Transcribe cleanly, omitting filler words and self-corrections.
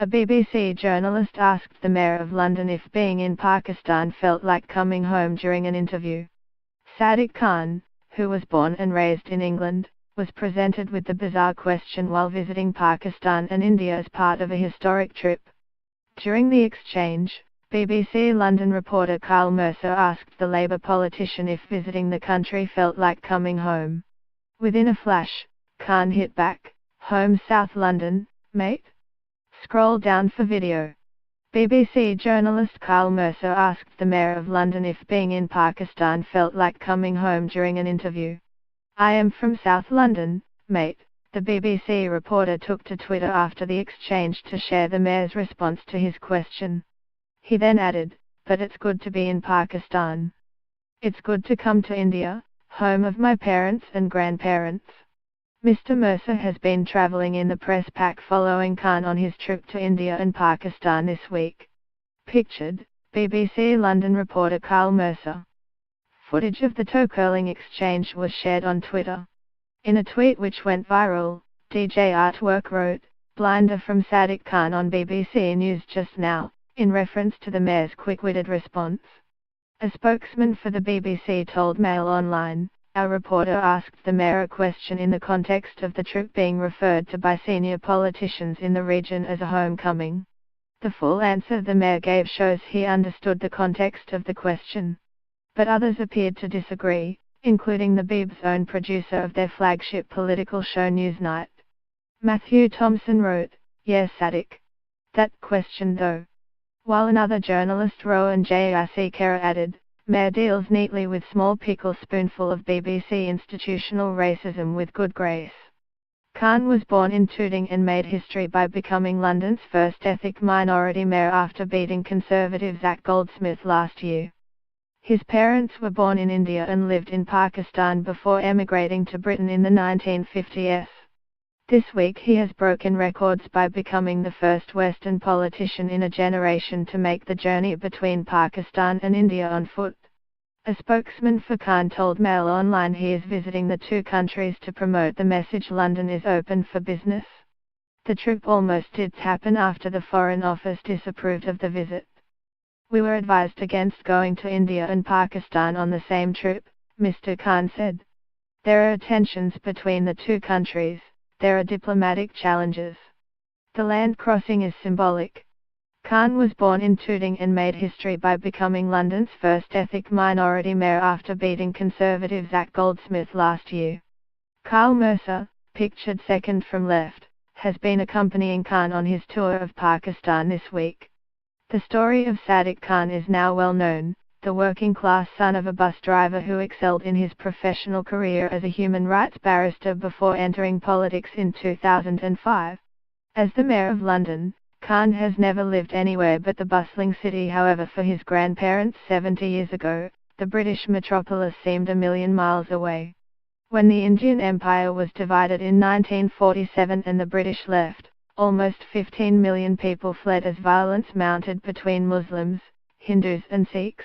A BBC journalist asked the Mayor of London if being in Pakistan felt like coming home during an interview. Sadiq Khan, who was born and raised in England, was presented with the bizarre question while visiting Pakistan and India as part of a historic trip. During the exchange, BBC London reporter Carl Mercer asked the Labour politician if visiting the country felt like coming home. Within a flash, Khan hit back, "Home South London, mate?" Scroll down for video. BBC journalist Carl Mercer asked the Mayor of London if being in Pakistan felt like coming home during an interview. "I am from South London, mate," the BBC reporter took to Twitter after the exchange to share the Mayor's response to his question. He then added, "But it's good to be in Pakistan. It's good to come to India, home of my parents and grandparents." Mr. Mercer has been travelling in the press pack following Khan on his trip to India and Pakistan this week. Pictured, BBC London reporter Carl Mercer. Footage of the toe-curling exchange was shared on Twitter. In a tweet which went viral, DJ Artwork wrote, "Blinder from Sadiq Khan on BBC News just now," in reference to the Mayor's quick-witted response. A spokesman for the BBC told Mail Online, "Our reporter asked the Mayor a question in the context of the trip being referred to by senior politicians in the region as a homecoming. The full answer the Mayor gave shows he understood the context of the question." But others appeared to disagree, including the BB's own producer of their flagship political show Newsnight. Matthew Thompson wrote, "Yes, Sadiq. That question though." While another journalist Rowan J. Asikera added, "Mayor deals neatly with small pickle spoonful of BBC institutional racism with good grace." Khan was born in Tooting and made history by becoming London's first ethnic minority mayor after beating Conservative Zach Goldsmith last year. His parents were born in India and lived in Pakistan before emigrating to Britain in the 1950s. This week he has broken records by becoming the first Western politician in a generation to make the journey between Pakistan and India on foot. A spokesman for Khan told Mail Online he is visiting the two countries to promote the message London is open for business. The trip almost did happen after the Foreign Office disapproved of the visit. "We were advised against going to India and Pakistan on the same trip," Mr. Khan said. "There are tensions between the two countries. There are diplomatic challenges. The land crossing is symbolic." Khan was born in Tooting and made history by becoming London's first ethnic minority mayor after beating Conservative Zach Goldsmith last year. Carl Mercer, pictured second from left, has been accompanying Khan on his tour of Pakistan this week. The story of Sadiq Khan is now well known, the working-class son of a bus driver who excelled in his professional career as a human rights barrister before entering politics in 2005. As the Mayor of London, Khan has never lived anywhere but the bustling city. However, for his grandparents 70 years ago, the British metropolis seemed a million miles away. When the Indian Empire was divided in 1947 and the British left, almost 15 million people fled as violence mounted between Muslims, Hindus and Sikhs.